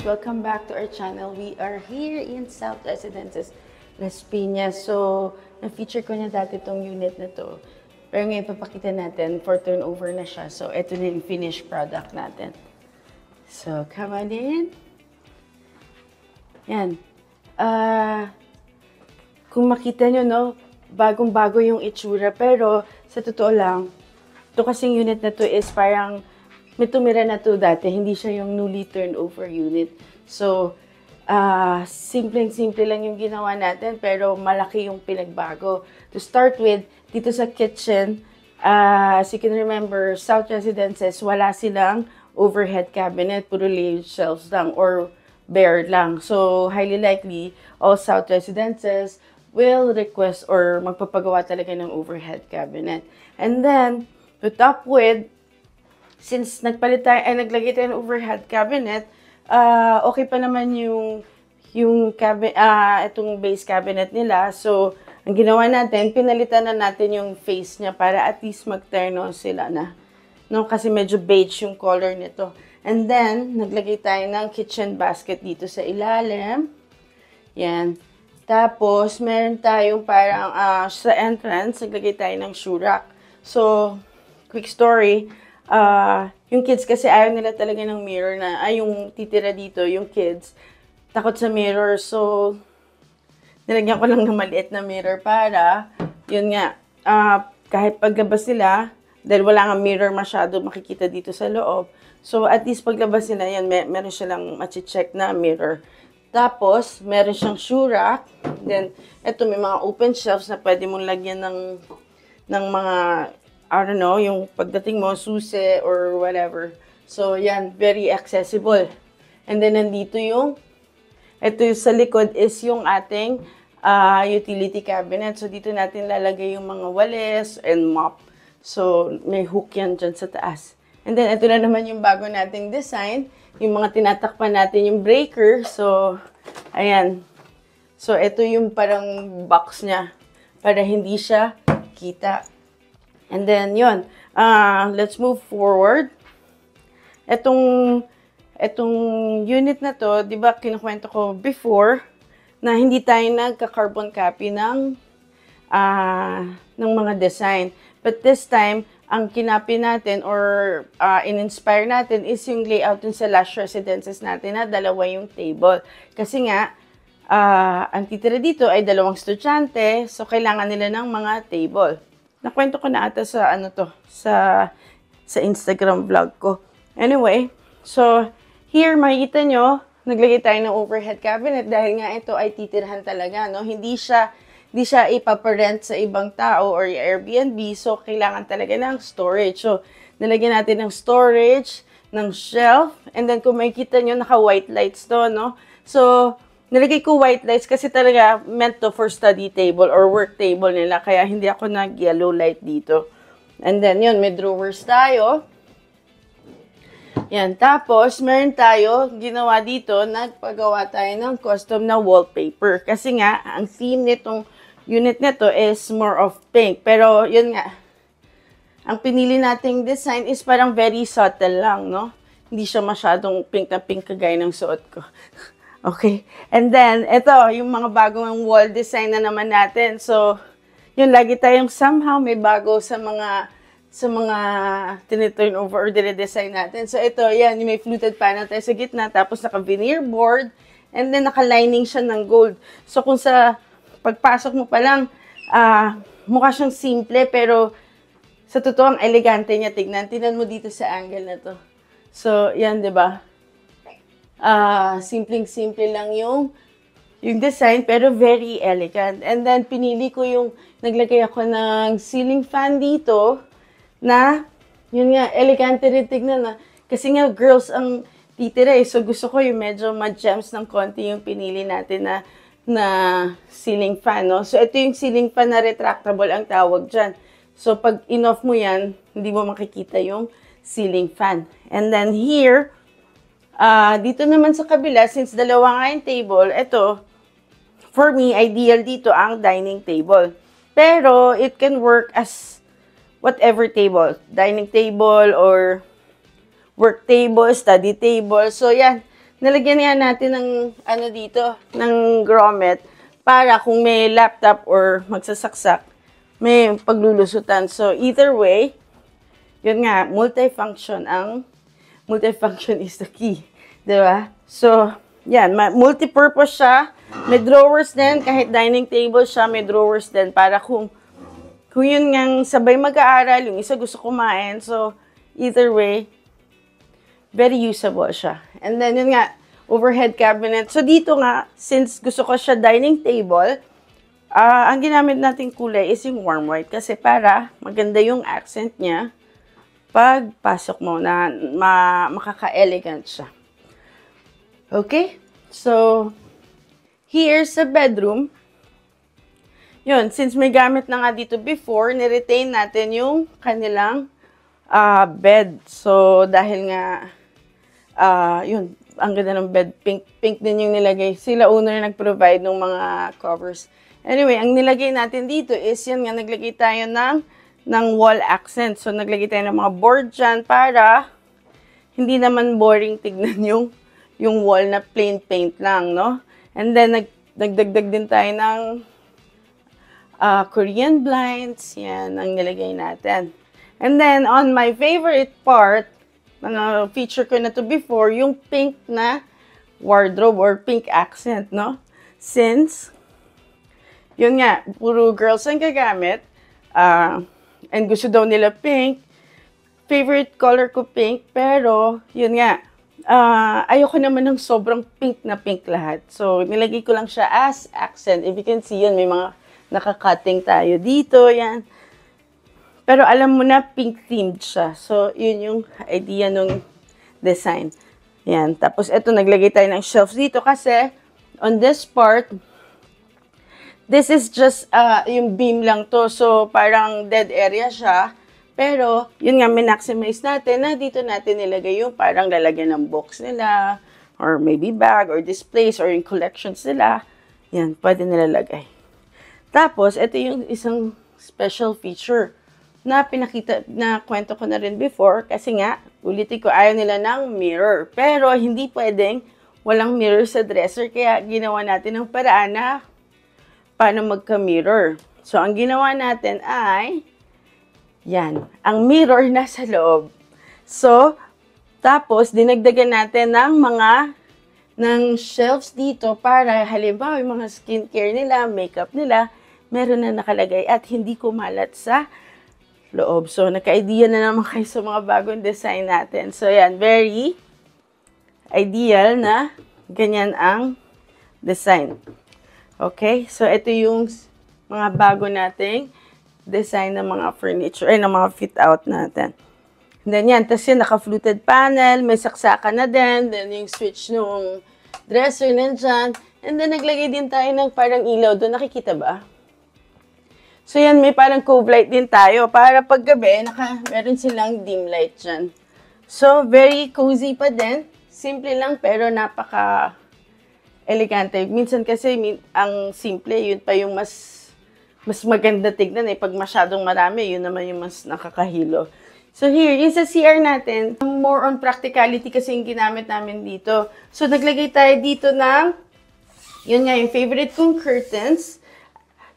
Welcome back to our channel. We are here in South Residences, Las Piñas. So, na-feature ko na dati itong unit na to. Pero ngayon, papakita natin for turnover na siya. So, ito na yung finished product natin. So, come on in. Yan. Kung makita nyo, no, bagong-bago yung itsura. Pero, sa totoo lang, ito kasing unit na to is parang may tumira na to dati, hindi siya yung newly turned over unit. So, simpleng-simple lang yung ginawa natin, pero malaki yung pinagbago. To start with, dito sa kitchen, as you can remember, South Residences, wala silang overhead cabinet, puro layered shelves lang, or bare lang. So, highly likely, all South Residences will request or magpapagawa talaga ng overhead cabinet. And then, to top with, since naglagay tayo ng overhead cabinet, okay pa naman itong base cabinet nila. So, ang ginawa natin, pinalitan na natin yung face niya para at least mag-terno sila na. No? Kasi medyo beige yung color nito. And then, naglagay tayo ng kitchen basket dito sa ilalim. Yan. Tapos, meron tayong parang sa entrance, naglagay tayo ng shoe rack. So, quick story. Yung kids kasi ayaw nila talaga ng mirror na, yung titira dito, yung kids, takot sa mirror. So, nilagyan ko lang ng maliit na mirror para, yun nga, kahit paglabas nila, dahil wala nga mirror masyado makikita dito sa loob. So, at least paglabas nila, yan, meron silang machi-check na mirror. Tapos, meron siyang shoe rack. Then, eto may mga open shelves na pwede mong lagyan ng mga, I don't know, yung pagdating mo, susi or whatever. So, yan, very accessible. And then, nandito ito yung sa likod is yung ating utility cabinet. So, dito natin lalagay yung mga walis and mop. So, may hook yan dyan sa taas. And then, ito na naman yung bago nating design. Yung mga tinatakpan natin yung breaker. So, ayan. So, ito yung parang box niya para hindi siya kita. And then, yun. Let's move forward. Etong unit na to, di ba, kinukwento ko before, na hindi tayo nagka-carbon copy ng mga design. But this time, ang kinapi natin or in-inspire natin is yung layout dun sa last residences natin na dalawa yung table. Kasi nga, ang titira dito ay dalawang estudyante, so kailangan nila ng mga table. Nakwento ko na ata sa sa Instagram vlog ko. Anyway, so here makikita nyo, naglagay tayo ng overhead cabinet dahil nga ito ay titirhan talaga, no? Hindi siya ipaparent sa ibang tao or Airbnb, so kailangan talaga ng storage. So, nalagyan natin ng storage, ng shelf, and then kung makikita nyo, naka-white lights to, no? So, nilagay ko white lights kasi talaga meant to for study table or work table nila. Kaya hindi ako nag-yellow light dito. And then, yun, may drawers tayo. Yan. Tapos, meron tayo, ginawa dito, nagpagawa tayo ng custom na wallpaper. Kasi nga, ang theme nitong unit nito is more of pink. Pero, yun nga, ang pinili nating design is parang very subtle lang, no? Hindi siya masyadong pink na pink kagaya ng suot ko. Okay. And then, ito, yung mga bagong wall design na naman natin. So, yun, lagi tayong somehow may bago sa mga tiniturn over or dire-design natin. So, ito, yan, yung may fluted panel tayo sa gitna, tapos naka-veneer board, and then naka-lining siya ng gold. So, kung sa pagpasok mo pa lang, mukha siyang simple, pero sa totoo, ang elegante niya. Tignan mo dito sa angle na to. So, yan, di ba? Simpleng-simple lang yung design, pero very elegant. And then, pinili ko naglagay ako ng ceiling fan dito, na, yun nga, elegante rin tignan na. Kasi nga, girls ang titira eh. So, gusto ko yung medyo ma-gems ng konti yung pinili natin na ceiling fan, no? So, ito yung ceiling fan na retractable ang tawag dyan. So, pag in-off mo yan, hindi mo makikita yung ceiling fan. And then, here, dito naman sa kabila, since dalawa nga yung table, ito, for me, ideal dito ang dining table. Pero, it can work as whatever table. Dining table or work table, study table. So, yan. nalagyan nga natin ng, ano dito, ng grommet para kung may laptop or magsasaksak, may paglulusutan. So, either way, yun nga, multifunction is the key. Diba? So, yan, multi-purpose siya. May drawers din, kahit dining table siya, may drawers din para kung yun nga sabay mag-aaral, yung isa gusto kumain. So, either way, very usable siya. And then, yun nga, overhead cabinet. So, dito nga, since gusto ko siya dining table, ang ginamit nating kulay is yung warm white kasi para maganda yung accent niya pag pasok mo na makaka-elegant siya. Okay? So, here's the bedroom. Yun, since may gamit na nga dito before, niretain natin yung kanilang bed. So, dahil nga, yun, ang ganda ng bed. Pink din yung nilagay. Sila owner nag-provide ng mga covers. Anyway, ang nilagay natin dito is, yan nga, naglagay tayo ng wall accent. So, naglagay tayo ng mga board dyan para hindi naman boring tignan yung wall na plain paint lang, no? And then, nagdagdag din tayo ng Korean blinds. Yan ang nilagay natin. And then, on my favorite part, feature ko na to before, yung pink na wardrobe or pink accent, no? Since, yun nga, puro girls ang gagamit, and gusto daw nila pink, favorite color ko pink, pero, yun nga, ayoko naman ng sobrang pink na pink lahat. So, nilagay ko lang siya as accent. If you can see, yun, may mga nakaka-cutting tayo dito, yan. Pero alam mo na, pink-themed siya. So, yun yung idea ng design. Yan. Tapos, ito, naglagay tayo ng shelves dito kasi on this part, this is just yung beam lang to. So, parang dead area siya. Pero, yun nga, min-maximize natin na dito natin nilagay yung parang lalagyan ng box nila or maybe bag or displays or yung collections nila. Yan, pwede nilalagay. Tapos, ito yung isang special feature na kwento ko na rin before kasi nga, ulitin ko, ayaw nila ng mirror. Pero, hindi pwedeng walang mirror sa dresser, kaya ginawa natin ng paraan na paano magka-mirror. So, ang ginawa natin ay, yan, ang mirror nasa loob. So, tapos, dinagdagan natin ng shelves dito para halimbawa yung mga skincare nila, makeup nila, meron na nakalagay at hindi kumalat sa loob. So, naka-idea na naman kayo sa mga bagong design natin. So, yan, very ideal na ganyan ang design. Okay? So, ito yung mga bago nating design ng mga furniture, ng mga fit-out natin. And then yan, tapos yun, naka-fluted panel, may saksakan na din, then yung switch nung dresser nandyan, and then naglagay din tayo ng parang ilaw doon, nakikita ba? So yan, may parang cove light din tayo, para paggabi, meron silang dim light dyan. So, very cozy pa din, simple lang, pero napaka-elegante. Minsan kasi, ang simple, yun pa yung mas maganda tignan eh. Pag masyadong marami, yun naman yung mas nakakahilo. So here, yung sa CR natin, more on practicality kasi yung ginamit namin dito. So naglagay tayo dito ng, yun nga, yung favorite kong curtains.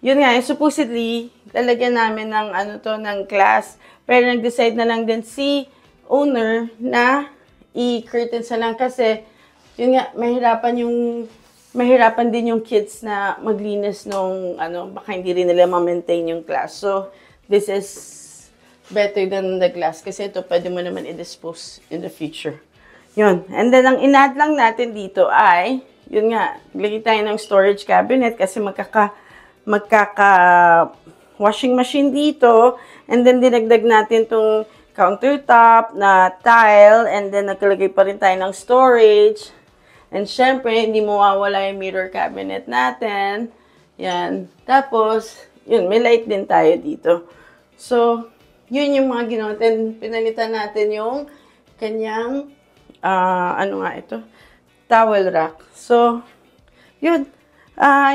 Yun nga, yung supposedly, lalagyan namin ng, ng glass. Pero nag-decide na lang din si owner na i-curtains na lang kasi, yun nga, mahirapan din yung kids na maglinis nung, baka hindi rin nila ma-maintain yung glass. So, this is better than the glass kasi ito pwede mo naman i-dispose in the future. Yun. And then, ang in-add lang natin dito ay, yun nga, lagay tayo ng storage cabinet kasi washing machine dito. And then, dinagdag natin tong countertop na tile. And then, naglagay pa rin tayo ng storage. And syempre, hindi mawawala yung mirror cabinet natin. Yan. Tapos, yun, may light din tayo dito. So, yun yung mga ginawa natin. Pinalitan natin yung kanyang, towel rack. So, yun.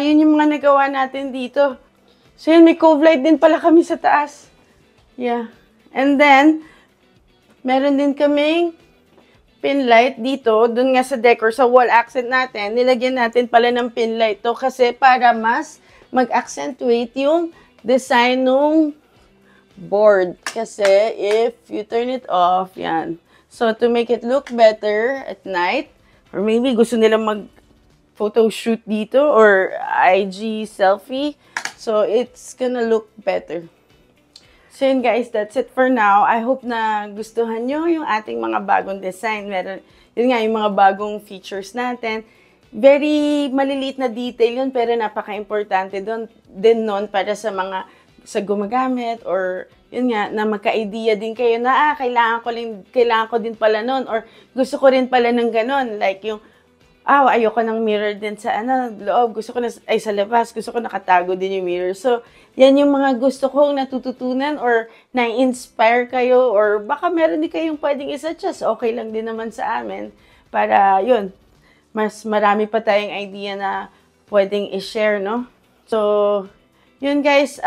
Yun yung mga nagawa natin dito. So, yun, may cove light din pala kami sa taas. Yeah. And then, meron din kaming pin light dito, dun nga sa decor, sa wall accent natin, nilagyan natin pala ng pin light to kasi para mas mag-accentuate yung design ng board. Kasi if you turn it off, yan. So, to make it look better at night, or maybe gusto nilang mag-photo shoot dito or IG selfie, so it's gonna look better. So yun guys, that's it for now. I hope na gustuhan nyo yung ating mga bagong design. Meron, yun nga, yung mga bagong features natin. Very maliliit na detail yun, pero napaka-importante din nun para sa mga sa gumagamit or yun nga, na magka-idea din kayo na kailangan ko din pala nun or gusto ko rin pala ng ganon. Like yung, ayoko ng mirror din sa loob. Gusto ko sa labas. Gusto ko nakatago din yung mirror. So, yan yung mga gusto kong natututunan or na-inspire kayo or baka meron din kayong pwedeng isa-adjust. Okay lang din naman sa amin. Para, yun, mas marami pa tayong idea na pwedeng i-share, no? So, yun guys,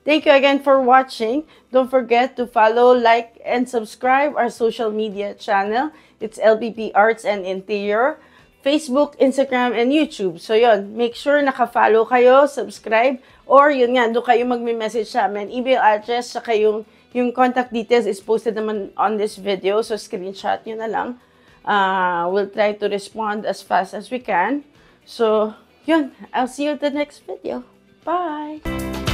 thank you again for watching. Don't forget to follow, like, and subscribe our social media channel. It's LBP Arts and Interior, Facebook, Instagram, and YouTube. So yun, make sure naka-follow kayo, subscribe, or yun nga, doon kayo magme-message sa amin. Email address, saka yung contact details is posted naman on this video. So screenshot nyo na lang. We'll try to respond as fast as we can. So, yun, I'll see you at the next video. Bye!